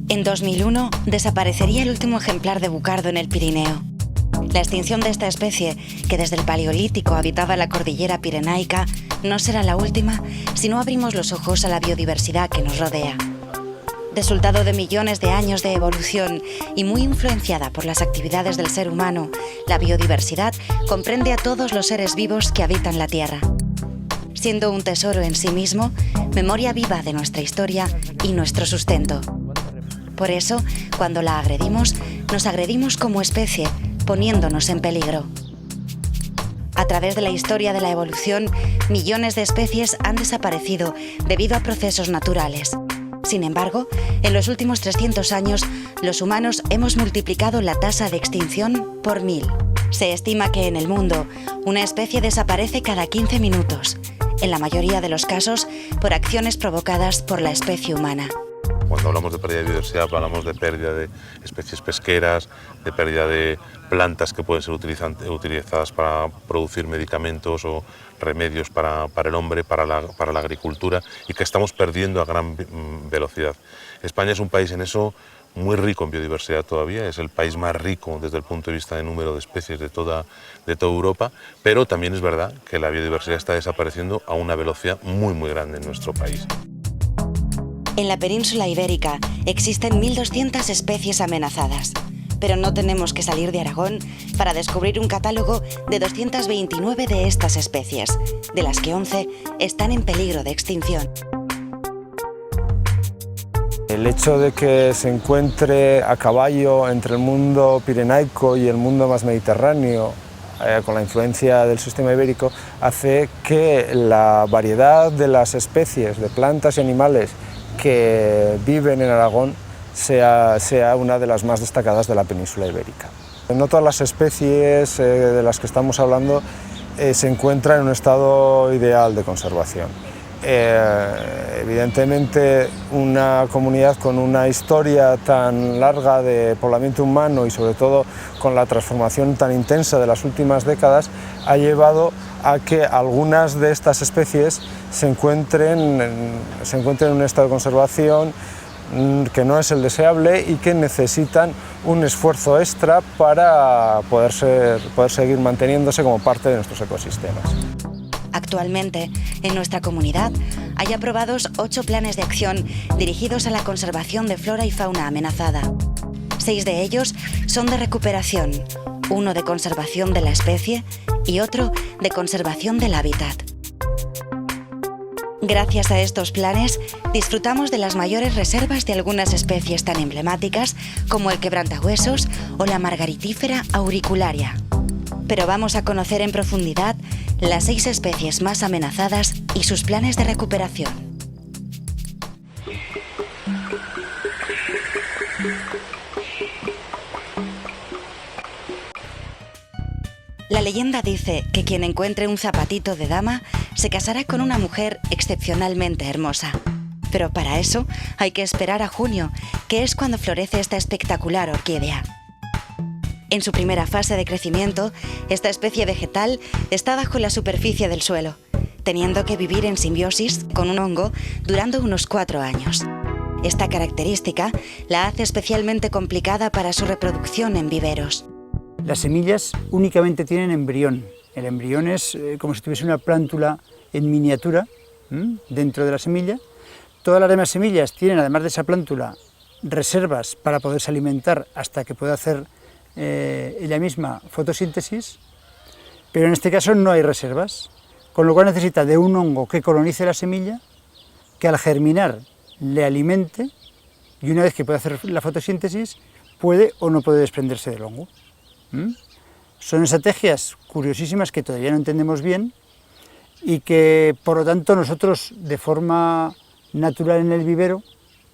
En 2001 desaparecería el último ejemplar de bucardo en el Pirineo. La extinción de esta especie, que desde el Paleolítico habitaba la cordillera pirenaica, no será la última si no abrimos los ojos a la biodiversidad que nos rodea. Resultado de millones de años de evolución y muy influenciada por las actividades del ser humano, la biodiversidad comprende a todos los seres vivos que habitan la Tierra. Siendo un tesoro en sí mismo, memoria viva de nuestra historia y nuestro sustento. Por eso, cuando la agredimos, nos agredimos como especie, poniéndonos en peligro. A través de la historia de la evolución, millones de especies han desaparecido debido a procesos naturales. Sin embargo, en los últimos 300 años, los humanos hemos multiplicado la tasa de extinción por 1000. Se estima que en el mundo, una especie desaparece cada 15 minutos, en la mayoría de los casos por acciones provocadas por la especie humana. Cuando hablamos de pérdida de biodiversidad, hablamos de pérdida de especies pesqueras, de pérdida de plantas que pueden ser utilizadas para producir medicamentos o remedios para el hombre, para la agricultura, y que estamos perdiendo a gran velocidad. España es un país en eso muy rico en biodiversidad todavía, es el país más rico desde el punto de vista de número de especies de toda Europa, pero también es verdad que la biodiversidad está desapareciendo a una velocidad muy grande en nuestro país. En la península ibérica existen 1.200 especies amenazadas, pero no tenemos que salir de Aragón para descubrir un catálogo de 229 de estas especies, de las que 11 están en peligro de extinción. El hecho de que se encuentre a caballo entre el mundo pirenaico y el mundo más mediterráneo, con la influencia del sistema ibérico, hace que la variedad de las especies de plantas y animales que viven en Aragón sea una de las más destacadas de la península ibérica. No todas las especies de las que estamos hablando se encuentran en un estado ideal de conservación. Evidentemente, una comunidad con una historia tan larga de poblamiento humano y sobre todo con la transformación tan intensa de las últimas décadas ha llevado a que algunas de estas especies se encuentren en un estado de conservación que no es el deseable y que necesitan un esfuerzo extra para poder seguir manteniéndose como parte de nuestros ecosistemas. Actualmente, en nuestra comunidad, hay aprobados 8 planes de acción dirigidos a la conservación de flora y fauna amenazada. 6 de ellos son de recuperación, 1 de conservación de la especie y otro de conservación del hábitat. Gracias a estos planes, disfrutamos de las mayores reservas de algunas especies tan emblemáticas como el quebrantahuesos o la margaritífera auricularia. Pero vamos a conocer en profundidad las 6 especies más amenazadas y sus planes de recuperación. La leyenda dice que quien encuentre un zapatito de dama se casará con una mujer excepcionalmente hermosa. Pero para eso hay que esperar a junio, que es cuando florece esta espectacular orquídea. En su primera fase de crecimiento, esta especie vegetal está bajo la superficie del suelo, teniendo que vivir en simbiosis con un hongo durando unos 4 años. Esta característica la hace especialmente complicada para su reproducción en viveros. Las semillas únicamente tienen embrión. El embrión es como si tuviese una plántula en miniatura dentro de la semilla. Todas las demás semillas tienen, además de esa plántula, reservas para poderse alimentar hasta que pueda hacer ella misma fotosíntesis, pero en este caso no hay reservas, con lo cual necesita de un hongo que colonice la semilla, que al germinar le alimente y una vez que puede hacer la fotosíntesis puede o no puede desprenderse del hongo. Son estrategias curiosísimas que todavía no entendemos bien y que por lo tanto nosotros de forma natural en el vivero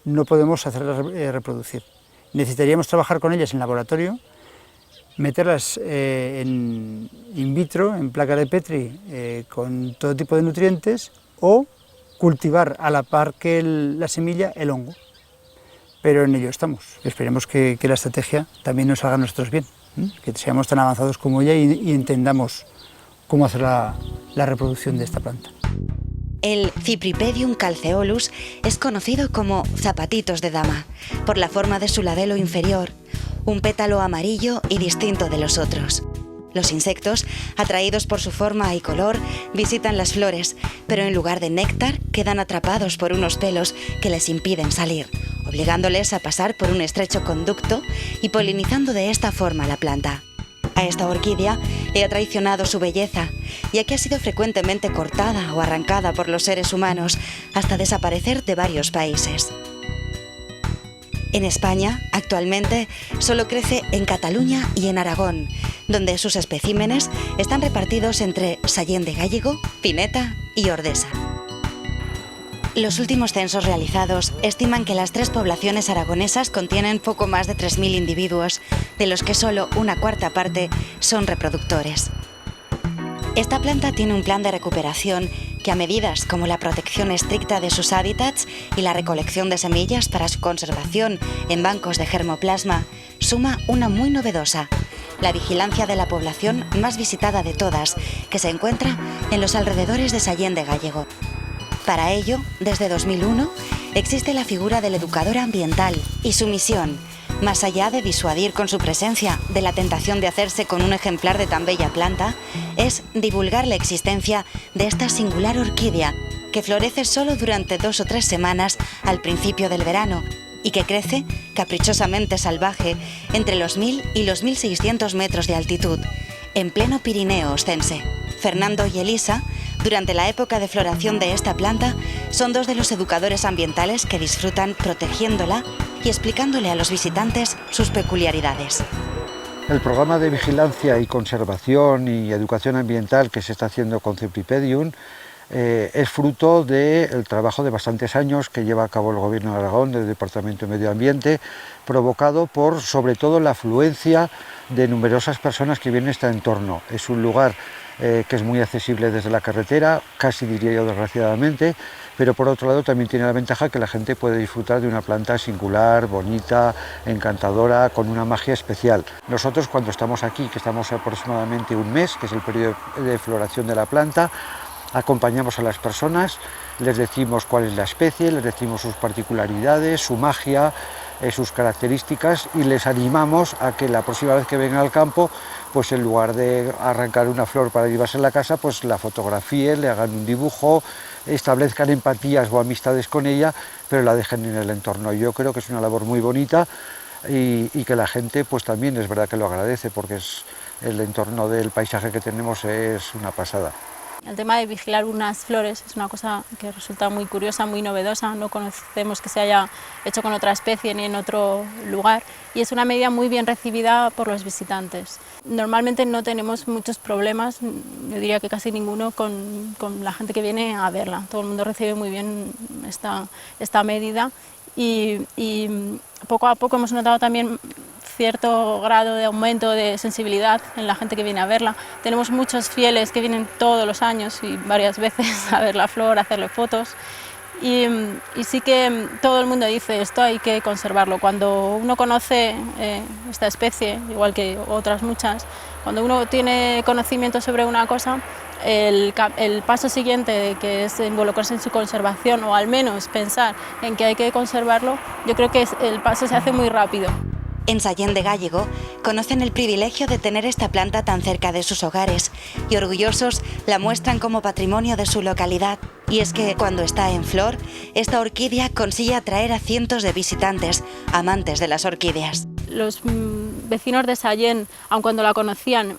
no podemos hacerlas reproducir. Necesitaríamos trabajar con ellas en laboratorio, meterlas in vitro, en placas de Petri, con todo tipo de nutrientes, o cultivar a la par que la semilla el hongo. Pero en ello estamos. Esperemos que la estrategia también nos haga a nosotros bien, que seamos tan avanzados como ella y entendamos cómo hacer la reproducción de esta planta. El Cypripedium calceolus es conocido como zapatitos de dama, por la forma de su labelo inferior, un pétalo amarillo y distinto de los otros. Los insectos, atraídos por su forma y color, visitan las flores, pero en lugar de néctar quedan atrapados por unos pelos que les impiden salir, obligándoles a pasar por un estrecho conducto y polinizando de esta forma la planta. A esta orquídea le ha traicionado su belleza, ya que ha sido frecuentemente cortada o arrancada por los seres humanos hasta desaparecer de varios países. En España, actualmente, solo crece en Cataluña y en Aragón, donde sus especímenes están repartidos entre Sallén de Gállego, Pineta y Ordesa. Los últimos censos realizados estiman que las 3 poblaciones aragonesas contienen poco más de 3.000 individuos, de los que solo una cuarta parte son reproductores. Esta planta tiene un plan de recuperación que, a medidas como la protección estricta de sus hábitats y la recolección de semillas para su conservación en bancos de germoplasma, suma una muy novedosa: la vigilancia de la población más visitada de todas, que se encuentra en los alrededores de Sallén de Gállego. Para ello, desde 2001, existe la figura del educador ambiental y su misión, más allá de disuadir con su presencia de la tentación de hacerse con un ejemplar de tan bella planta, es divulgar la existencia de esta singular orquídea que florece solo durante 2 o 3 semanas al principio del verano y que crece caprichosamente salvaje entre los 1.000 y los 1.600 metros de altitud, en pleno Pirineo ostense. Fernando y Elisa, durante la época de floración de esta planta, son 2 de los educadores ambientales que disfrutan protegiéndola y explicándole a los visitantes sus peculiaridades. El programa de vigilancia y conservación y educación ambiental que se está haciendo con Cypripedium es fruto del trabajo de bastantes años que lleva a cabo el Gobierno de Aragón, del Departamento de Medio Ambiente, provocado por, sobre todo, la afluencia de numerosas personas que vienen a este entorno. Es un lugar que es muy accesible desde la carretera, casi diría yo desgraciadamente, pero por otro lado también tiene la ventaja que la gente puede disfrutar de una planta singular, bonita, encantadora, con una magia especial. Nosotros, cuando estamos aquí, que estamos aproximadamente un mes, que es el periodo de floración de la planta, acompañamos a las personas, les decimos cuál es la especie, les decimos sus particularidades, su magia, sus características, y les animamos a que la próxima vez que vengan al campo, pues en lugar de arrancar una flor para llevarse a la casa, pues la fotografíen, le hagan un dibujo, establezcan empatías o amistades con ella, pero la dejen en el entorno. Yo creo que es una labor muy bonita y que la gente pues también es verdad que lo agradece, porque el entorno del paisaje que tenemos es una pasada. El tema de vigilar unas flores es una cosa que resulta muy curiosa, muy novedosa. No conocemos que se haya hecho con otra especie ni en otro lugar, y es una medida muy bien recibida por los visitantes. Normalmente no tenemos muchos problemas, yo diría que casi ninguno, con la gente que viene a verla. Todo el mundo recibe muy bien esta medida y poco a poco hemos notado también cierto grado de aumento de sensibilidad en la gente que viene a verla. Tenemos muchos fieles que vienen todos los años y varias veces a ver la flor, a hacerle fotos, y sí que todo el mundo dice esto hay que conservarlo. Cuando uno conoce esta especie, igual que otras muchas, cuando uno tiene conocimiento sobre una cosa, el paso siguiente, que es involucrarse en su conservación, o al menos pensar en que hay que conservarlo, yo creo que el paso se hace muy rápido. En Sallén de Gállego conocen el privilegio de tener esta planta tan cerca de sus hogares y orgullosos la muestran como patrimonio de su localidad. Y es que cuando está en flor, esta orquídea consigue atraer a cientos de visitantes, amantes de las orquídeas. Los vecinos de Sallén, aun cuando la conocían,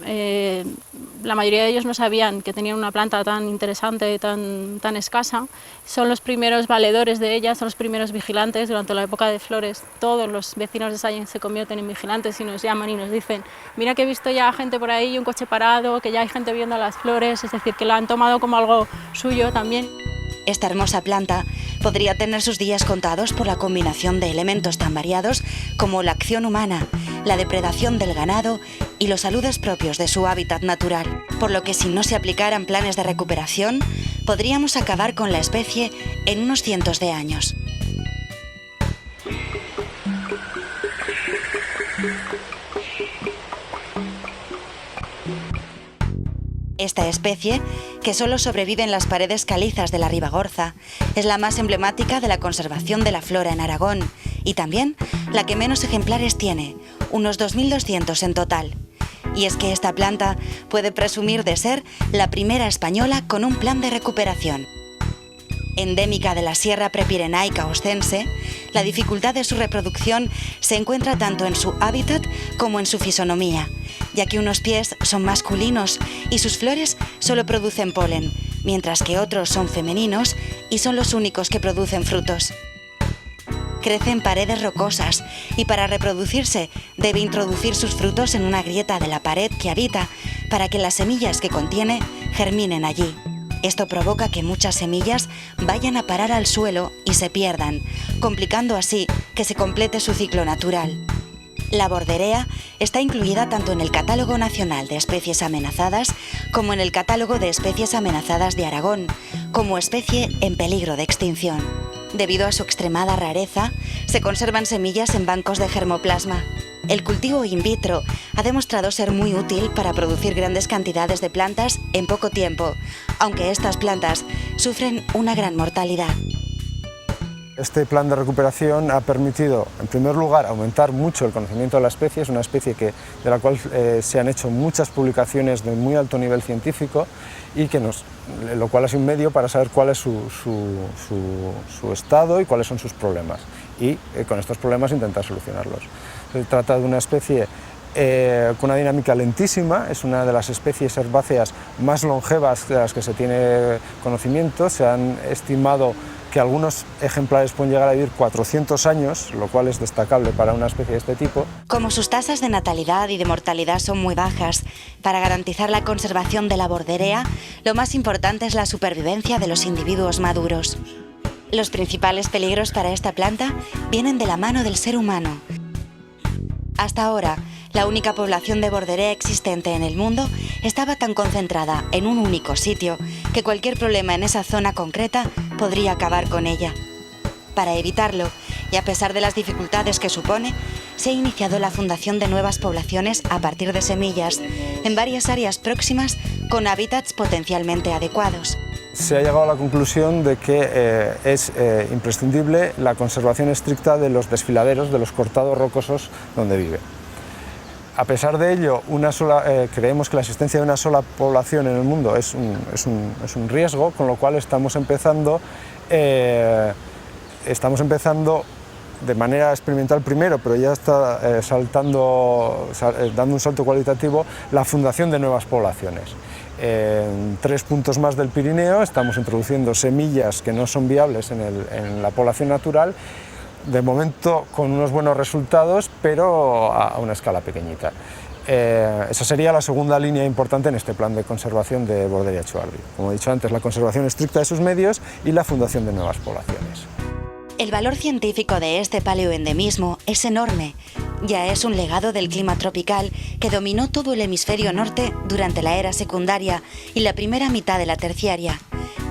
la mayoría de ellos no sabían que tenían una planta tan interesante, tan escasa. Son los primeros valedores de ella, son los primeros vigilantes durante la época de flores. Todos los vecinos de Sallén se convierten en vigilantes y nos llaman y nos dicen: mira que he visto ya gente por ahí, un coche parado, que ya hay gente viendo las flores, es decir, que la han tomado como algo suyo también. Esta hermosa planta podría tener sus días contados por la combinación de elementos tan variados como la acción humana, la depredación del ganado y los aludes propios de su hábitat natural, por lo que si no se aplicaran planes de recuperación, podríamos acabar con la especie en unos cientos de años. Esta especie, que solo sobrevive en las paredes calizas de la Ribagorza, es la más emblemática de la conservación de la flora en Aragón y también la que menos ejemplares tiene, unos 2.200 en total. Y es que esta planta puede presumir de ser la primera española con un plan de recuperación. Endémica de la Sierra Prepirenaica Oscense, la dificultad de su reproducción se encuentra tanto en su hábitat como en su fisonomía, ya que unos pies son masculinos y sus flores solo producen polen, mientras que otros son femeninos y son los únicos que producen frutos. Crece en paredes rocosas y para reproducirse debe introducir sus frutos en una grieta de la pared que habita para que las semillas que contiene germinen allí. Esto provoca que muchas semillas vayan a parar al suelo y se pierdan, complicando así que se complete su ciclo natural. La borderea está incluida tanto en el Catálogo Nacional de Especies Amenazadas como en el Catálogo de Especies Amenazadas de Aragón, como especie en peligro de extinción. Debido a su extremada rareza, se conservan semillas en bancos de germoplasma. El cultivo in vitro ha demostrado ser muy útil para producir grandes cantidades de plantas en poco tiempo, aunque estas plantas sufren una gran mortalidad. Este plan de recuperación ha permitido, en primer lugar, aumentar mucho el conocimiento de la especie. Es una especie de la cual se han hecho muchas publicaciones de muy alto nivel científico y lo cual ha sido un medio para saber cuál es su estado y cuáles son sus problemas y con estos problemas intentar solucionarlos. Se trata de una especie con una dinámica lentísima, es una de las especies herbáceas más longevas de las que se tiene conocimiento. Se han estimado que algunos ejemplares pueden llegar a vivir 400 años, lo cual es destacable para una especie de este tipo. Como sus tasas de natalidad y de mortalidad son muy bajas, para garantizar la conservación de la borderea, lo más importante es la supervivencia de los individuos maduros. Los principales peligros para esta planta vienen de la mano del ser humano. Hasta ahora, la única población de borderea existente en el mundo estaba tan concentrada en un único sitio que cualquier problema en esa zona concreta podría acabar con ella. Para evitarlo, y a pesar de las dificultades que supone, se ha iniciado la fundación de nuevas poblaciones a partir de semillas en varias áreas próximas con hábitats potencialmente adecuados. Se ha llegado a la conclusión de que es imprescindible la conservación estricta de los desfiladeros, de los cortados rocosos donde vive. A pesar de ello, creemos que la existencia de una sola población en el mundo es un riesgo, con lo cual estamos empezando de manera experimental primero, pero ya está dando un salto cualitativo, la fundación de nuevas poblaciones. En 3 puntos más del Pirineo estamos introduciendo semillas que no son viables en la población natural, de momento con unos buenos resultados, pero a una escala pequeñita. Esa sería la segunda línea importante en este plan de conservación de Borderia Txuardi. Como he dicho antes, la conservación estricta de sus medios y la fundación de nuevas poblaciones. El valor científico de este paleoendemismo es enorme. Ya es un legado del clima tropical que dominó todo el hemisferio norte durante la era secundaria y la primera mitad de la terciaria,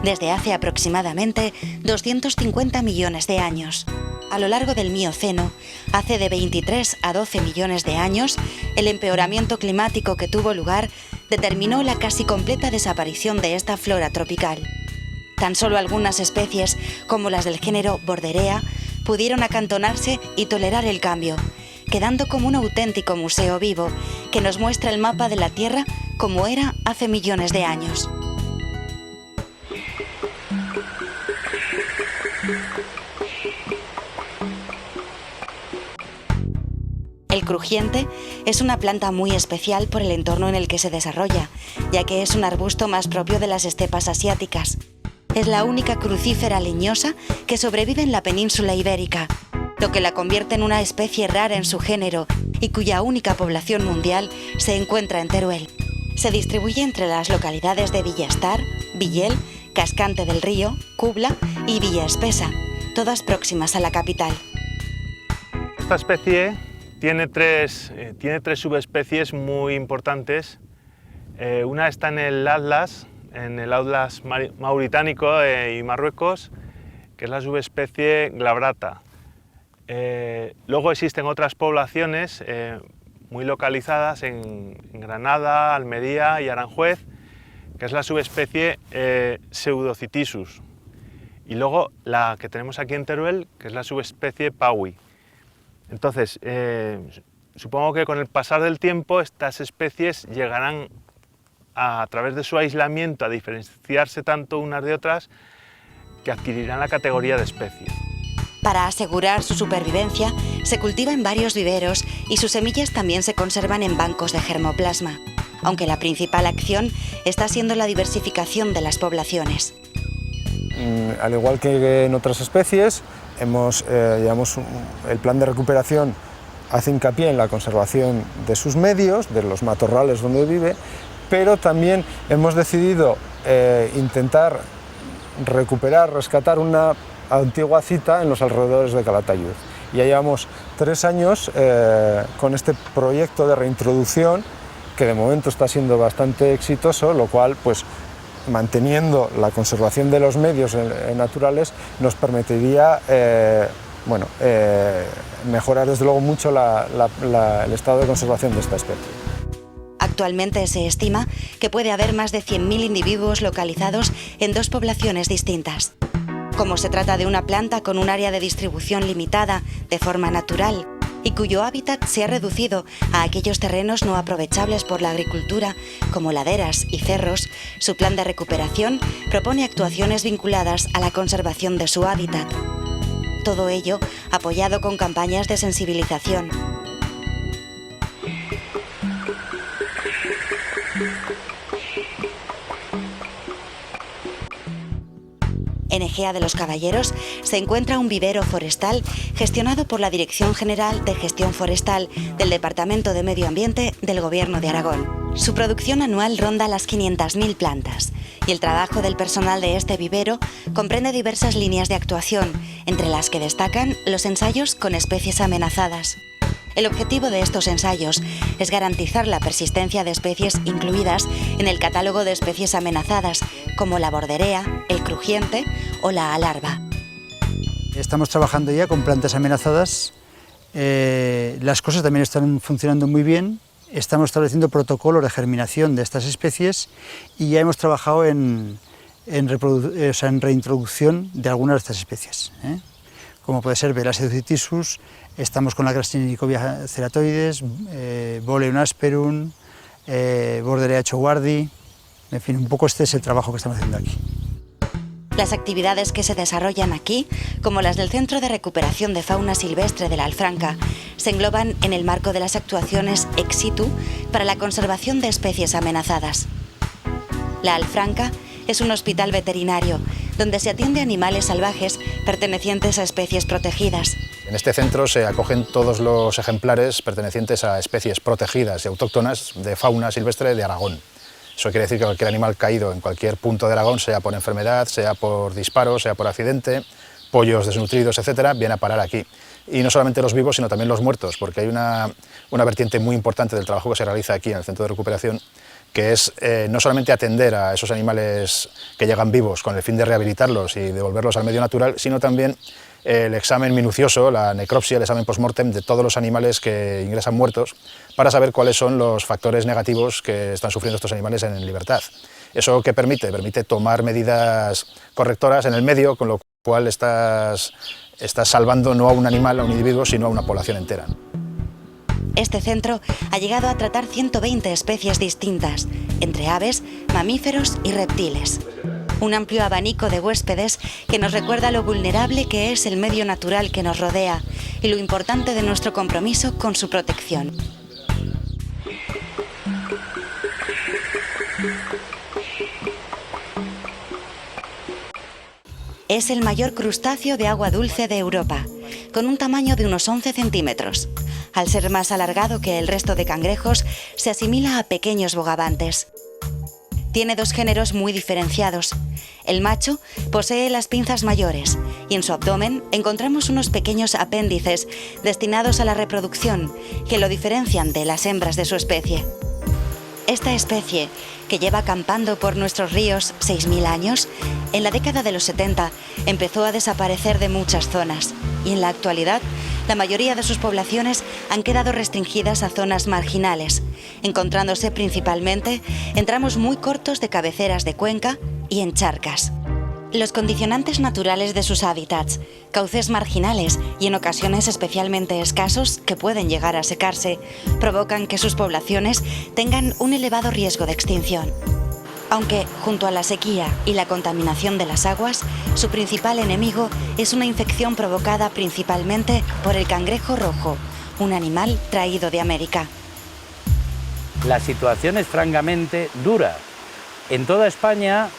desde hace aproximadamente 250 millones de años. A lo largo del Mioceno, hace de 23 a 12 millones de años, el empeoramiento climático que tuvo lugar determinó la casi completa desaparición de esta flora tropical. Tan solo algunas especies, como las del género Borderea, pudieron acantonarse y tolerar el cambio, quedando como un auténtico museo vivo que nos muestra el mapa de la Tierra como era hace millones de años. El crujiente es una planta muy especial por el entorno en el que se desarrolla, ya que es un arbusto más propio de las estepas asiáticas. Es la única crucífera leñosa que sobrevive en la península ibérica, lo que la convierte en una especie rara en su género y cuya única población mundial se encuentra en Teruel. Se distribuye entre las localidades de Villastar, Villel, Cascante del Río, Cubla y Villa Espesa, todas próximas a la capital. Esta especie tiene tres subespecies muy importantes. Una está en el Atlas mauritánico y Marruecos, que es la subespecie glabrata. Luego existen otras poblaciones muy localizadas en Granada, Almería y Aranjuez, que es la subespecie Pseudocitisus. Y luego la que tenemos aquí en Teruel, que es la subespecie Paui. Entonces, supongo que con el pasar del tiempo estas especies llegarán a través de su aislamiento a diferenciarse tanto unas de otras que adquirirán la categoría de especie. Para asegurar su supervivencia, se cultiva en varios viveros y sus semillas también se conservan en bancos de germoplasma, aunque la principal acción está siendo la diversificación de las poblaciones. Al igual que en otras especies, el plan de recuperación hace hincapié en la conservación de sus medios, de los matorrales donde vive, pero también hemos decidido intentar rescatar una antigua cita en los alrededores de Calatayud. Ya llevamos 3 años con este proyecto de reintroducción, que de momento está siendo bastante exitoso, lo cual, pues, manteniendo la conservación de los medios naturales, nos permitiría mejorar desde luego mucho el estado de conservación de esta especie. Actualmente se estima que puede haber más de 100.000 individuos localizados en 2 poblaciones distintas. Como se trata de una planta con un área de distribución limitada de forma natural y cuyo hábitat se ha reducido a aquellos terrenos no aprovechables por la agricultura, como laderas y cerros, su plan de recuperación propone actuaciones vinculadas a la conservación de su hábitat. Todo ello apoyado con campañas de sensibilización. En Ejea de los Caballeros se encuentra un vivero forestal gestionado por la Dirección General de Gestión Forestal del Departamento de Medio Ambiente del Gobierno de Aragón. Su producción anual ronda las 500.000 plantas y el trabajo del personal de este vivero comprende diversas líneas de actuación, entre las que destacan los ensayos con especies amenazadas. El objetivo de estos ensayos es garantizar la persistencia de especies incluidas en el catálogo de especies amenazadas, como la borderea, el crujiente o la alarba. Estamos trabajando ya con plantas amenazadas, las cosas también están funcionando muy bien, estamos estableciendo protocolos de germinación de estas especies y ya hemos trabajado en reintroducción de algunas de estas especies, como puede ser Pseudocitisus. Estamos con la Crassinicovia ceratoides, Boleum asperum, Borderea chowardi, en fin, un poco este es el trabajo que estamos haciendo aquí. Las actividades que se desarrollan aquí, como las del Centro de Recuperación de Fauna Silvestre de la Alfranca, se engloban en el marco de las actuaciones ex situ para la conservación de especies amenazadas. La Alfranca es un hospital veterinario donde se atiende a animales salvajes pertenecientes a especies protegidas. En este centro se acogen todos los ejemplares pertenecientes a especies protegidas y autóctonas de fauna silvestre de Aragón. Eso quiere decir que cualquier animal caído en cualquier punto de Aragón, sea por enfermedad, sea por disparo, sea por accidente, pollos desnutridos, etcétera, viene a parar aquí. Y no solamente los vivos, sino también los muertos, porque hay una vertiente muy importante del trabajo que se realiza aquí en el centro de recuperación, que es no solamente atender a esos animales que llegan vivos con el fin de rehabilitarlos y devolverlos al medio natural, sino también el examen minucioso, la necropsia, el examen post-mortem de todos los animales que ingresan muertos para saber cuáles son los factores negativos que están sufriendo estos animales en libertad. ¿Eso qué permite? Permite tomar medidas correctoras en el medio, con lo cual estás salvando no a un animal, a un individuo, sino a una población entera. Este centro ha llegado a tratar 120 especies distintas, entre aves, mamíferos y reptiles. Un amplio abanico de huéspedes que nos recuerda lo vulnerable que es el medio natural que nos rodea y lo importante de nuestro compromiso con su protección. Es el mayor crustáceo de agua dulce de Europa, con un tamaño de unos 11 centímetros. Al ser más alargado que el resto de cangrejos, se asimila a pequeños bogavantes. Tiene 2 géneros muy diferenciados. El macho posee las pinzas mayores y en su abdomen encontramos unos pequeños apéndices destinados a la reproducción que lo diferencian de las hembras de su especie. Esta especie, que lleva acampando por nuestros ríos 6.000 años, en la década de los 70 empezó a desaparecer de muchas zonas y en la actualidad la mayoría de sus poblaciones han quedado restringidas a zonas marginales, encontrándose principalmente en tramos muy cortos de cabeceras de cuenca y en charcas. Los condicionantes naturales de sus hábitats, cauces marginales y en ocasiones especialmente escasos que pueden llegar a secarse, provocan que sus poblaciones tengan un elevado riesgo de extinción. Aunque, junto a la sequía y la contaminación de las aguas, su principal enemigo es una infección provocada principalmente por el cangrejo rojo, un animal traído de América. La situación es francamente dura. En toda España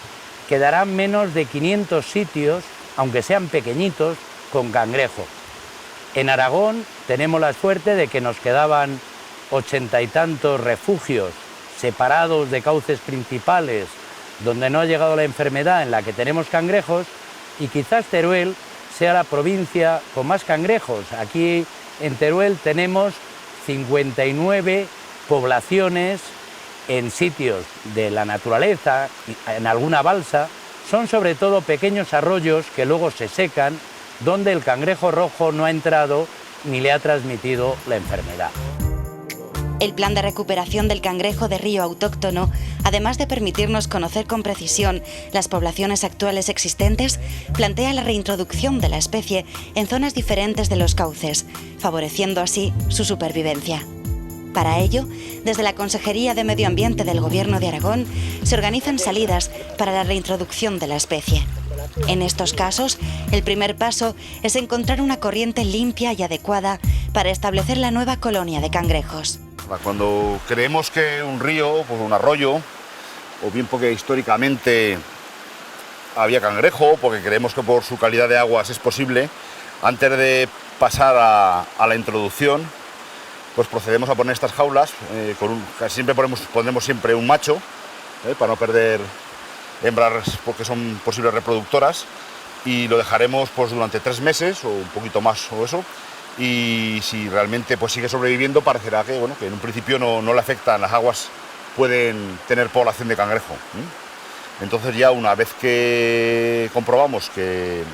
quedarán menos de 500 sitios, aunque sean pequeñitos, con cangrejo. En Aragón tenemos la suerte de que nos quedaban 80 y tantos refugios separados de cauces principales, donde no ha llegado la enfermedad, en la que tenemos cangrejos, y quizás Teruel sea la provincia con más cangrejos. Aquí en Teruel tenemos 59 poblaciones en sitios de la naturaleza, en alguna balsa. Son sobre todo pequeños arroyos que luego se secan, donde el cangrejo rojo no ha entrado ni le ha transmitido la enfermedad. El plan de recuperación del cangrejo de río autóctono, además de permitirnos conocer con precisión las poblaciones actuales existentes, plantea la reintroducción de la especie en zonas diferentes de los cauces, favoreciendo así su supervivencia. Para ello, desde la Consejería de Medio Ambiente del Gobierno de Aragón, se organizan salidas para la reintroducción de la especie. En estos casos, el primer paso es encontrar una corriente limpia y adecuada para establecer la nueva colonia de cangrejos. Cuando creemos que un río, pues un arroyo, o bien porque históricamente había cangrejo, porque creemos que por su calidad de aguas es posible, antes de pasar a la introducción, pues procedemos a poner estas jaulas, casi siempre ponemos siempre un macho, para no perder hembras porque son posibles reproductoras, y lo dejaremos pues durante 3 meses o un poquito más o eso, y si realmente pues sigue sobreviviendo, parecerá que, bueno, que en un principio no le afectan, las aguas pueden tener población de cangrejo. Entonces ya una vez que comprobamos que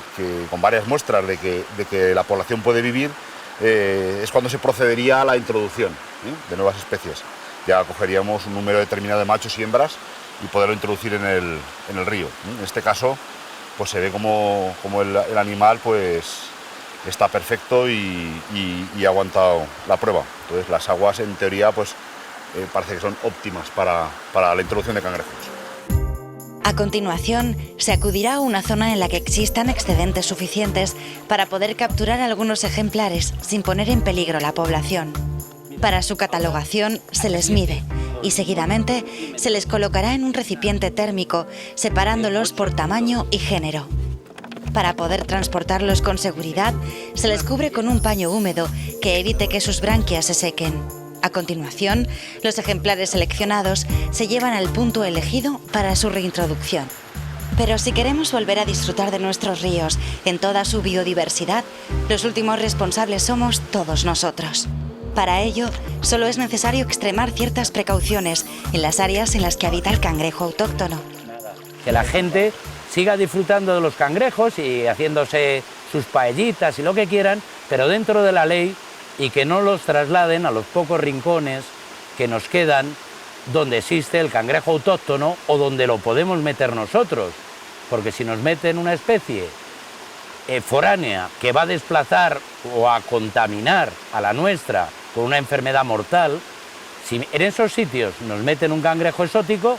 con varias muestras de que la población puede vivir, es cuando se procedería a la introducción de nuevas especies. Ya cogeríamos un número determinado de machos y hembras y poderlo introducir en el río. En este caso pues se ve como el animal pues está perfecto y ha aguantado la prueba. Entonces las aguas en teoría pues parece que son óptimas para la introducción de cangrejos. A continuación, se acudirá a una zona en la que existan excedentes suficientes para poder capturar algunos ejemplares sin poner en peligro la población. Para su catalogación se les mide y seguidamente se les colocará en un recipiente térmico, separándolos por tamaño y género. Para poder transportarlos con seguridad, se les cubre con un paño húmedo que evite que sus branquias se sequen. A continuación, los ejemplares seleccionados se llevan al punto elegido para su reintroducción. Pero si queremos volver a disfrutar de nuestros ríos en toda su biodiversidad, los últimos responsables somos todos nosotros. Para ello, solo es necesario extremar ciertas precauciones en las áreas en las que habita el cangrejo autóctono. Que la gente siga disfrutando de los cangrejos y haciéndose sus paellitas y lo que quieran, pero dentro de la ley, y que no los trasladen a los pocos rincones que nos quedan donde existe el cangrejo autóctono o donde lo podemos meter nosotros. Porque si nos meten una especie foránea que va a desplazar o a contaminar a la nuestra con una enfermedad mortal, si en esos sitios nos meten un cangrejo exótico,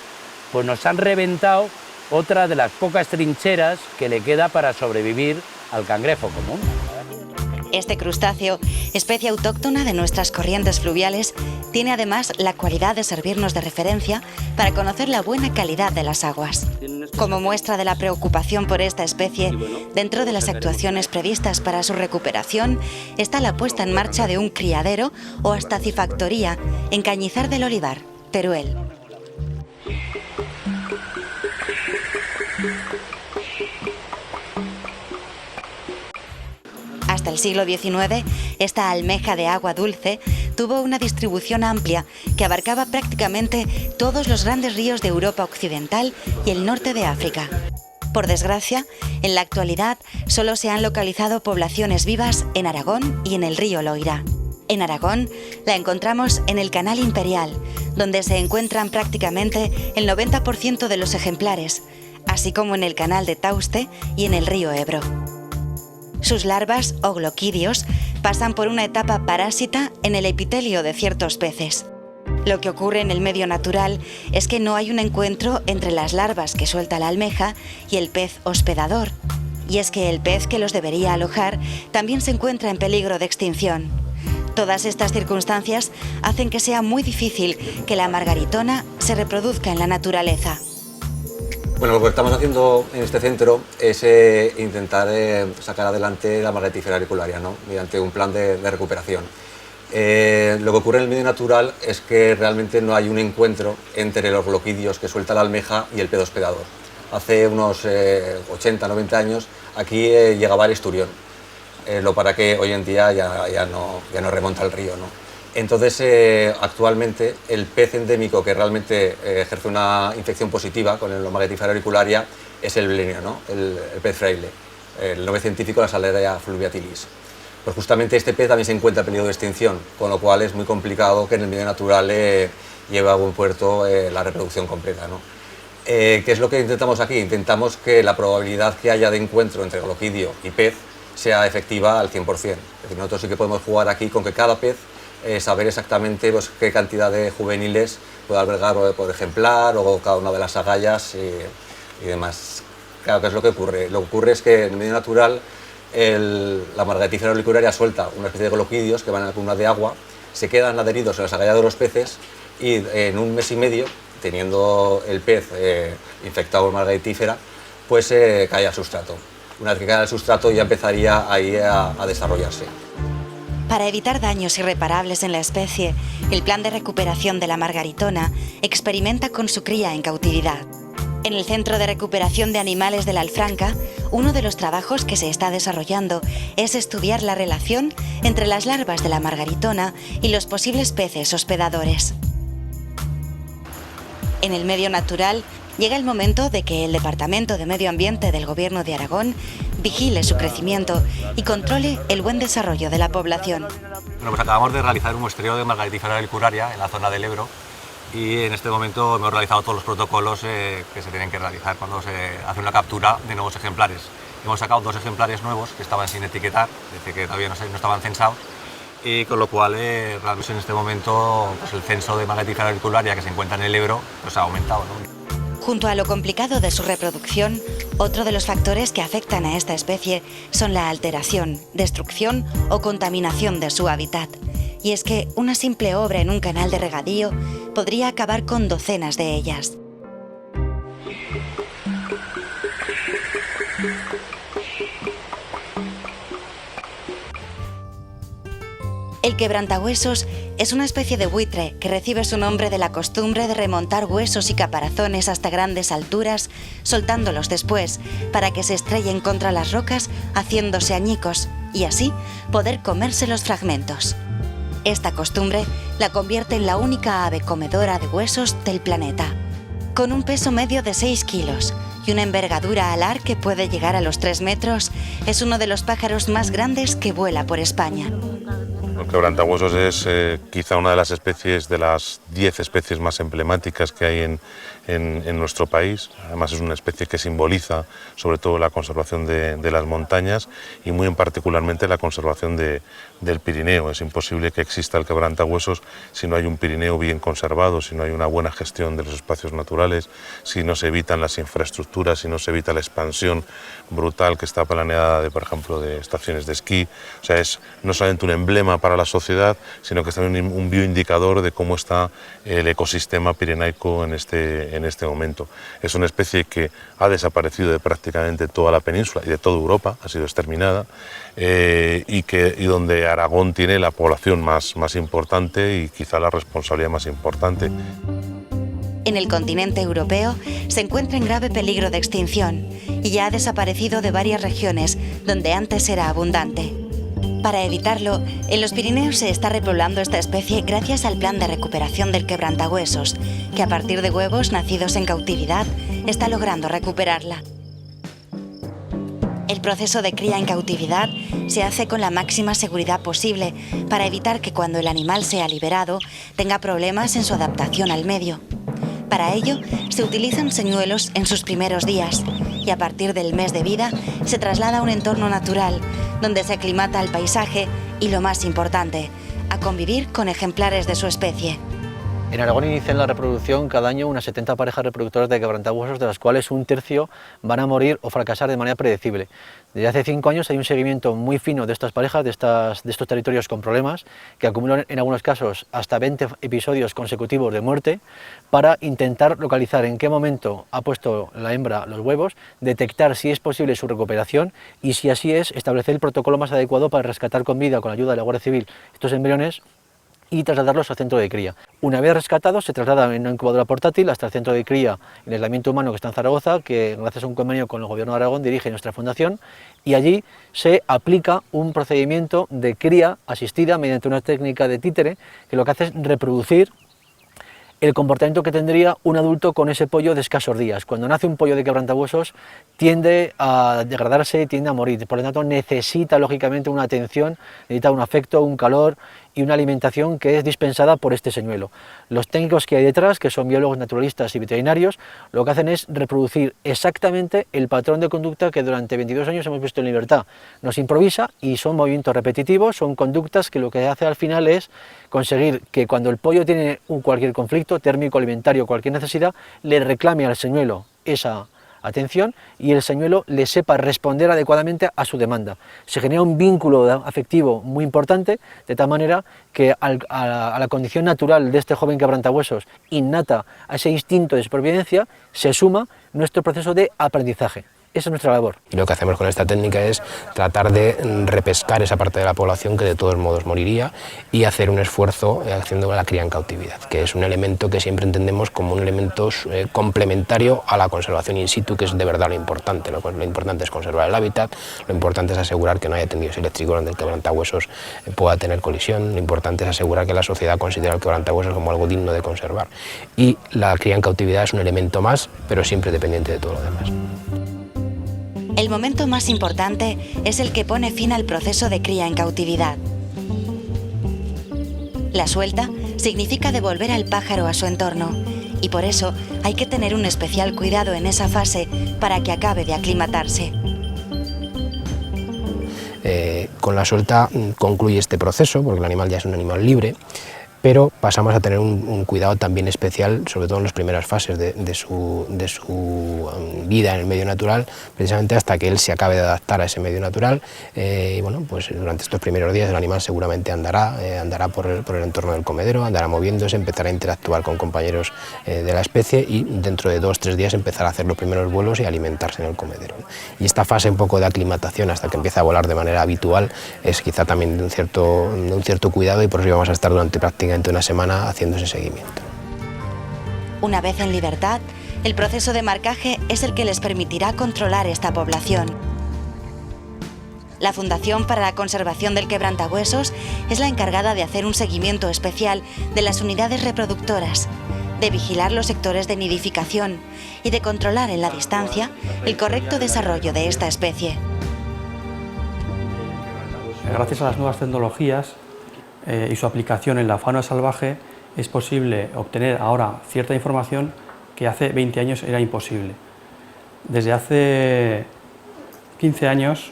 pues nos han reventado otra de las pocas trincheras que le queda para sobrevivir al cangrejo común. Este crustáceo, especie autóctona de nuestras corrientes fluviales, tiene además la cualidad de servirnos de referencia para conocer la buena calidad de las aguas. Como muestra de la preocupación por esta especie, dentro de las actuaciones previstas para su recuperación está la puesta en marcha de un criadero o astacifactoría en Cañizar del Olivar, Teruel. Hasta el siglo XIX, esta almeja de agua dulce tuvo una distribución amplia que abarcaba prácticamente todos los grandes ríos de Europa occidental y el norte de África. Por desgracia, en la actualidad solo se han localizado poblaciones vivas en Aragón y en el río Loira. En Aragón la encontramos en el Canal Imperial, donde se encuentran prácticamente el 90% de los ejemplares, así como en el Canal de Tauste y en el río Ebro. Sus larvas, o gloquidios, pasan por una etapa parásita en el epitelio de ciertos peces. Lo que ocurre en el medio natural es que no hay un encuentro entre las larvas que suelta la almeja y el pez hospedador. Y es que el pez que los debería alojar también se encuentra en peligro de extinción. Todas estas circunstancias hacen que sea muy difícil que la margaritona se reproduzca en la naturaleza. Bueno, lo que estamos haciendo en este centro es intentar sacar adelante la margaritífera auricularia, ¿no? Mediante un plan de recuperación. Lo que ocurre en el medio natural es que realmente no hay un encuentro entre los gloquidios que suelta la almeja y el pez hospedador. Hace unos 80-90 años aquí llegaba el esturión, lo para que hoy en día ya no remonta el río, ¿no? Entonces, actualmente, el pez endémico que realmente ejerce una infección positiva con la margaritífera auricularia es el blenio, ¿no? El pez fraile, el nombre científico la Salaria fluviatilis. Pues justamente este pez también se encuentra en peligro de extinción, con lo cual es muy complicado que en el medio natural lleve a buen puerto la reproducción completa, ¿no? ¿Qué es lo que intentamos aquí? Intentamos que la probabilidad que haya de encuentro entre gloquidio y pez sea efectiva al 100%. Es decir, nosotros sí que podemos jugar aquí con que cada pez saber exactamente pues, qué cantidad de juveniles puede albergar por ejemplar o cada una de las agallas y demás. Claro, ¿qué es lo que ocurre? Lo que ocurre es que en el medio natural la margaritífera auricularia suelta una especie de gloquidios que van a la columna de agua, se quedan adheridos en las agallas de los peces y en un mes y medio, teniendo el pez infectado por margaritífera, pues cae al sustrato. Una vez que cae al sustrato ya empezaría ahí a desarrollarse. Para evitar daños irreparables en la especie, el plan de recuperación de la margaritona experimenta con su cría en cautividad. En el Centro de Recuperación de Animales de la Alfranca, uno de los trabajos que se está desarrollando es estudiar la relación entre las larvas de la margaritona y los posibles peces hospedadores. En el medio natural, llega el momento de que el Departamento de Medio Ambiente del Gobierno de Aragón vigile su crecimiento y controle el buen desarrollo de la población. Bueno, pues acabamos de realizar un muestreo de margaritífera auricularia en la zona del Ebro y en este momento hemos realizado todos los protocolos que se tienen que realizar cuando se hace una captura de nuevos ejemplares. Hemos sacado 2 ejemplares nuevos que estaban sin etiquetar, es decir, que todavía no estaban censados, y con lo cual realmente en este momento pues, el censo de margaritífera auricularia que se encuentra en el Ebro pues, ha aumentado, ¿no? Junto a lo complicado de su reproducción, otro de los factores que afectan a esta especie son la alteración, destrucción o contaminación de su hábitat. Y es que una simple obra en un canal de regadío podría acabar con docenas de ellas. El quebrantahuesos es una especie de buitre que recibe su nombre de la costumbre de remontar huesos y caparazones hasta grandes alturas, soltándolos después para que se estrellen contra las rocas haciéndose añicos y así poder comerse los fragmentos. Esta costumbre la convierte en la única ave comedora de huesos del planeta. Con un peso medio de 6 kilos y una envergadura alar que puede llegar a los 3 metros, es uno de los pájaros más grandes que vuela por España. El quebrantahuesos es quizá una de las especies, de las 10 especies más emblemáticas que hay en nuestro país. Además es una especie que simboliza sobre todo la conservación de las montañas y muy en particularmente la conservación del Pirineo. Es imposible que exista el quebrantahuesos si no hay un Pirineo bien conservado, si no hay una buena gestión de los espacios naturales, si no se evitan las infraestructuras, si no se evita la expansión brutal que está planeada, por ejemplo, de estaciones de esquí. O sea, es no solamente un emblema para la sociedad, sino que es también un bioindicador de cómo está el ecosistema pirenaico en este momento. Es una especie que ha desaparecido de prácticamente toda la península y de toda Europa, ha sido exterminada, y donde Aragón tiene la población más importante y quizá la responsabilidad más importante. En el continente europeo se encuentra en grave peligro de extinción y ya ha desaparecido de varias regiones donde antes era abundante. Para evitarlo, en los Pirineos se está repoblando esta especie gracias al plan de recuperación del quebrantahuesos, que a partir de huevos nacidos en cautividad está logrando recuperarla. El proceso de cría en cautividad se hace con la máxima seguridad posible para evitar que cuando el animal sea liberado tenga problemas en su adaptación al medio. Para ello, se utilizan señuelos en sus primeros días y a partir del mes de vida se traslada a un entorno natural donde se aclimata al paisaje y, lo más importante, a convivir con ejemplares de su especie. En Aragón inician la reproducción cada año unas 70 parejas reproductoras de quebrantahuesos, de las cuales un tercio van a morir o fracasar de manera predecible. Desde hace 5 años hay un seguimiento muy fino de estas parejas, de estos territorios con problemas, que acumulan en algunos casos hasta 20 episodios consecutivos de muerte, para intentar localizar en qué momento ha puesto la hembra los huevos, detectar si es posible su recuperación y, si así es, establecer el protocolo más adecuado para rescatar con vida, con la ayuda de la Guardia Civil, estos embriones y trasladarlos al centro de cría. Una vez rescatados, se trasladan en una incubadora portátil hasta el centro de cría en aislamiento humano que está en Zaragoza, que gracias a un convenio con el Gobierno de Aragón dirige nuestra fundación, y allí se aplica un procedimiento de cría asistida mediante una técnica de títere, que lo que hace es reproducir el comportamiento que tendría un adulto con ese pollo de escasos días. Cuando nace un pollo de quebrantahuesos tiende a degradarse, tiende a morir, por lo tanto necesita lógicamente una atención, necesita un afecto, un calor y una alimentación que es dispensada por este señuelo. Los técnicos que hay detrás, que son biólogos naturalistas y veterinarios, lo que hacen es reproducir exactamente el patrón de conducta que durante 22 años hemos visto en libertad. Nos improvisa y son movimientos repetitivos, son conductas que lo que hace al final es conseguir que cuando el pollo tiene cualquier conflicto térmico, alimentario, cualquier necesidad, le reclame al señuelo esa atención y el señuelo le sepa responder adecuadamente a su demanda. Se genera un vínculo afectivo muy importante, de tal manera que a la condición natural de este joven quebrantahuesos, innata a ese instinto de supervivencia, se suma nuestro proceso de aprendizaje. Esa es nuestra labor. Y lo que hacemos con esta técnica es tratar de repescar esa parte de la población que de todos modos moriría y hacer un esfuerzo haciendo la cría en cautividad, que es un elemento que siempre entendemos como un elemento complementario a la conservación in situ, que es de verdad lo importante. Lo importante es conservar el hábitat, lo importante es asegurar que no haya tendidos eléctricos donde el quebrantahuesos pueda tener colisión, lo importante es asegurar que la sociedad considera el quebrantahuesos como algo digno de conservar. Y la cría en cautividad es un elemento más, pero siempre dependiente de todo lo demás. El momento más importante es el que pone fin al proceso de cría en cautividad. La suelta significa devolver al pájaro a su entorno y por eso hay que tener un especial cuidado en esa fase para que acabe de aclimatarse. Con la suelta concluye este proceso, porque el animal ya es un animal libre, pero pasamos a tener un cuidado también especial, sobre todo en las primeras fases de su vida en el medio natural, precisamente hasta que él se acabe de adaptar a ese medio natural. Y bueno, pues durante estos primeros días el animal seguramente andará por el entorno del comedero, andará moviéndose, empezará a interactuar con compañeros de la especie y dentro de 2 o 3 días empezará a hacer los primeros vuelos y alimentarse en el comedero. Y esta fase un poco de aclimatación hasta que empieza a volar de manera habitual es quizá también de un cierto cuidado, y por eso vamos a estar durante prácticamente una semana haciendo ese seguimiento. Una vez en libertad, el proceso de marcaje es el que les permitirá controlar esta población. La Fundación para la Conservación del Quebrantahuesos es la encargada de hacer un seguimiento especial de las unidades reproductoras, de vigilar los sectores de nidificación y de controlar en la distancia el correcto desarrollo de esta especie. Gracias a las nuevas tecnologías y su aplicación en la fauna salvaje es posible obtener ahora cierta información que hace 20 años era imposible. Desde hace 15 años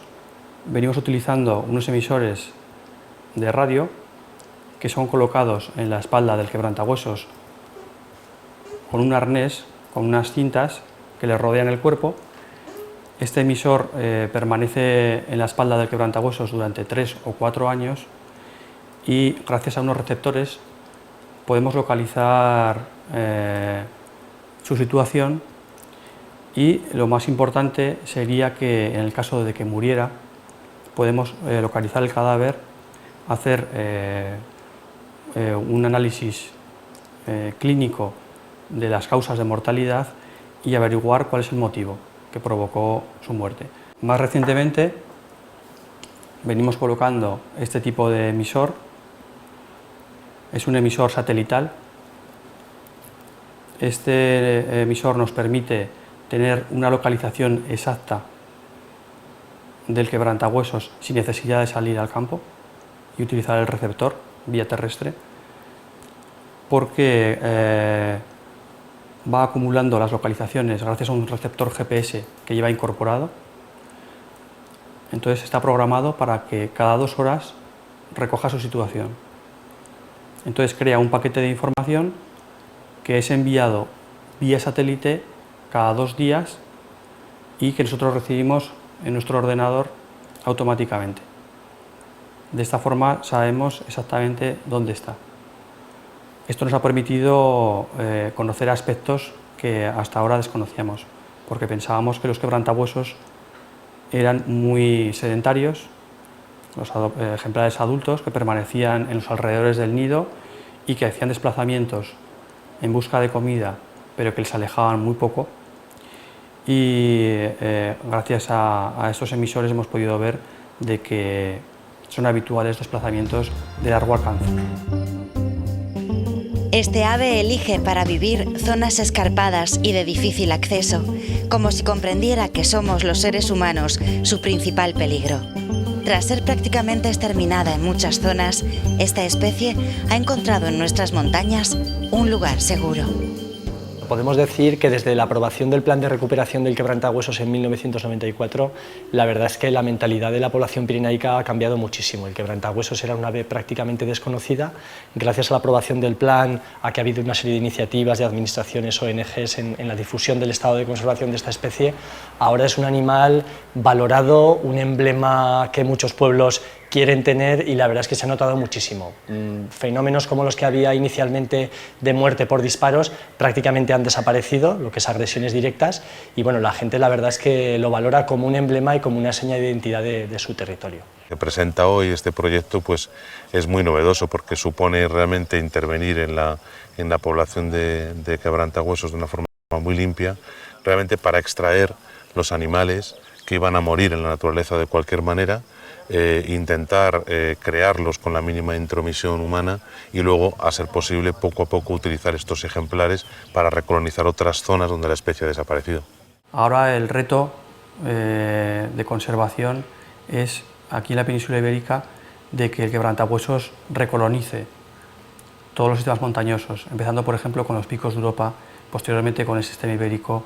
venimos utilizando unos emisores de radio que son colocados en la espalda del quebrantahuesos con un arnés, con unas cintas que le rodean el cuerpo. Este emisor permanece en la espalda del quebrantahuesos durante 3 o 4 años y gracias a unos receptores podemos localizar su situación, y lo más importante sería que en el caso de que muriera podemos localizar el cadáver, hacer un análisis clínico de las causas de mortalidad y averiguar cuál es el motivo que provocó su muerte. Más recientemente venimos colocando este tipo de emisor. Es un emisor satelital. Este emisor nos permite tener una localización exacta del quebrantahuesos sin necesidad de salir al campo y utilizar el receptor vía terrestre, porque va acumulando las localizaciones gracias a un receptor GPS que lleva incorporado. Entonces está programado para que cada 2 horas recoja su situación. Entonces crea un paquete de información que es enviado vía satélite cada 2 días y que nosotros recibimos en nuestro ordenador automáticamente. De esta forma sabemos exactamente dónde está. Esto nos ha permitido conocer aspectos que hasta ahora desconocíamos, porque pensábamos que los quebrantahuesos eran muy sedentarios, los ejemplares adultos que permanecían en los alrededores del nido y que hacían desplazamientos en busca de comida, pero que les alejaban muy poco. Y gracias a estos emisores hemos podido ver de que son habituales desplazamientos de largo alcance. Este ave elige para vivir zonas escarpadas y de difícil acceso, como si comprendiera que somos los seres humanos su principal peligro. Tras ser prácticamente exterminada en muchas zonas, esta especie ha encontrado en nuestras montañas un lugar seguro. Podemos decir que desde la aprobación del Plan de Recuperación del Quebrantahuesos en 1994, la verdad es que la mentalidad de la población pirenaica ha cambiado muchísimo. El quebrantahuesos era una ave prácticamente desconocida. Gracias a la aprobación del plan, a que ha habido una serie de iniciativas de administraciones, ONGs en la difusión del estado de conservación de esta especie, ahora es un animal valorado, un emblema que muchos pueblos quieren tener y la verdad es que se ha notado muchísimo. Fenómenos como los que había inicialmente de muerte por disparos prácticamente han desaparecido, lo que es agresiones directas, y bueno, la gente la verdad es que lo valora como un emblema y como una seña de identidad de su territorio. Que presenta hoy este proyecto pues es muy novedoso porque supone realmente intervenir en la población de quebrantahuesos de una forma muy limpia, realmente para extraer los animales que iban a morir en la naturaleza de cualquier manera, intentar crearlos con la mínima intromisión humana y luego, a ser posible, poco a poco utilizar estos ejemplares para recolonizar otras zonas donde la especie ha desaparecido. Ahora el reto de conservación es, aquí en la península ibérica, de que el quebrantahuesos recolonice todos los sistemas montañosos, empezando por ejemplo con los picos de Europa, posteriormente con el sistema ibérico,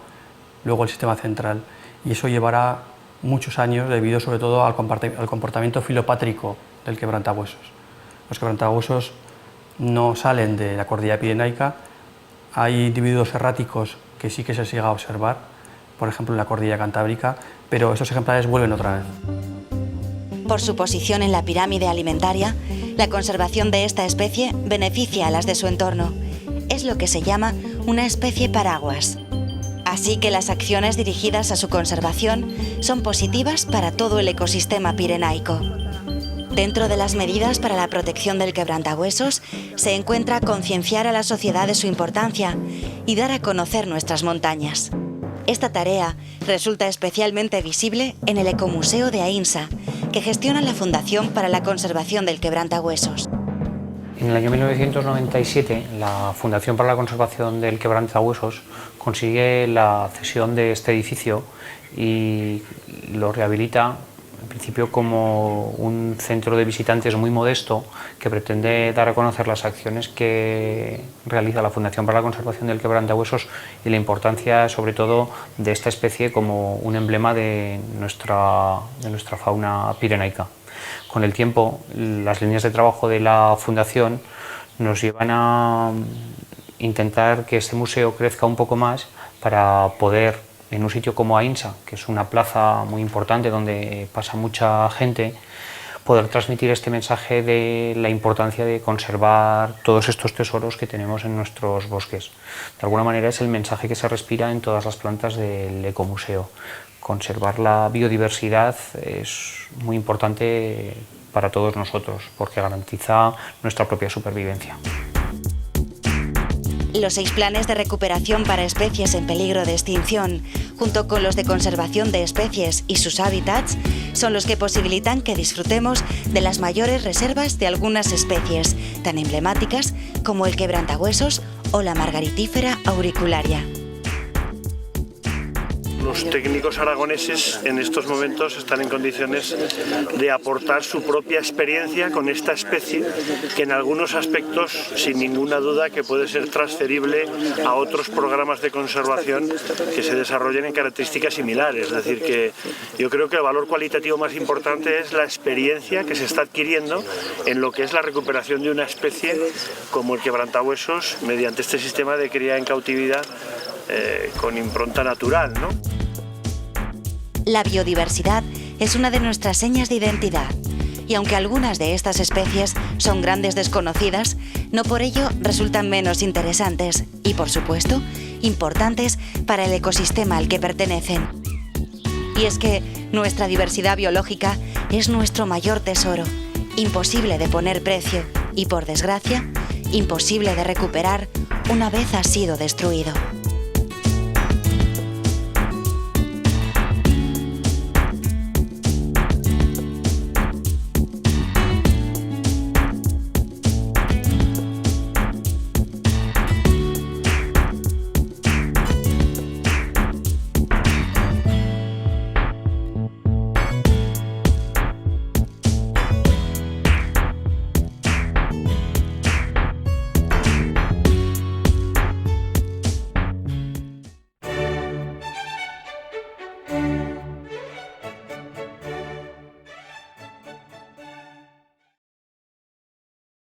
luego el sistema central, y eso llevará muchos años debido sobre todo al comportamiento filopátrico del quebrantahuesos. Los quebrantahuesos no salen de la cordillera pirenaica, hay individuos erráticos que sí que se llega a observar, por ejemplo en la cordillera cantábrica, pero estos ejemplares vuelven otra vez. Por su posición en la pirámide alimentaria, la conservación de esta especie beneficia a las de su entorno. Es lo que se llama una especie paraguas. Así que las acciones dirigidas a su conservación son positivas para todo el ecosistema pirenaico. Dentro de las medidas para la protección del quebrantahuesos se encuentra concienciar a la sociedad de su importancia y dar a conocer nuestras montañas. Esta tarea resulta especialmente visible en el Ecomuseo de Aínsa, que gestiona la Fundación para la Conservación del Quebrantahuesos. En el año 1997, la Fundación para la Conservación del Quebrantahuesos consigue la cesión de este edificio y lo rehabilita, en principio, como un centro de visitantes muy modesto que pretende dar a conocer las acciones que realiza la Fundación para la Conservación del Quebrantahuesos y la importancia, sobre todo, de esta especie como un emblema de nuestra fauna pirenaica. Con el tiempo, las líneas de trabajo de la Fundación nos llevan a intentar que este museo crezca un poco más para poder, en un sitio como Aínsa, que es una plaza muy importante donde pasa mucha gente, poder transmitir este mensaje de la importancia de conservar todos estos tesoros que tenemos en nuestros bosques. De alguna manera es el mensaje que se respira en todas las plantas del ecomuseo. Conservar la biodiversidad es muy importante para todos nosotros porque garantiza nuestra propia supervivencia. Los 6 planes de recuperación para especies en peligro de extinción, junto con los de conservación de especies y sus hábitats, son los que posibilitan que disfrutemos de las mayores reservas de algunas especies, tan emblemáticas como el quebrantahuesos o la margaritífera auricularia. los técnicos aragoneses en estos momentos están en condiciones de aportar su propia experiencia con esta especie, que en algunos aspectos, sin ninguna duda, que puede ser transferible a otros programas de conservación que se desarrollen en características similares. Es decir, que yo creo que el valor cualitativo más importante es la experiencia que se está adquiriendo en lo que es la recuperación de una especie como el quebrantahuesos mediante este sistema de cría en cautividad con impronta natural, ¿no? La biodiversidad es una de nuestras señas de identidad, y aunque algunas de estas especies son grandes desconocidas, no por ello resultan menos interesantes y, por supuesto, importantes para el ecosistema al que pertenecen. Y es que nuestra diversidad biológica es nuestro mayor tesoro, imposible de poner precio y, por desgracia, imposible de recuperar una vez ha sido destruido.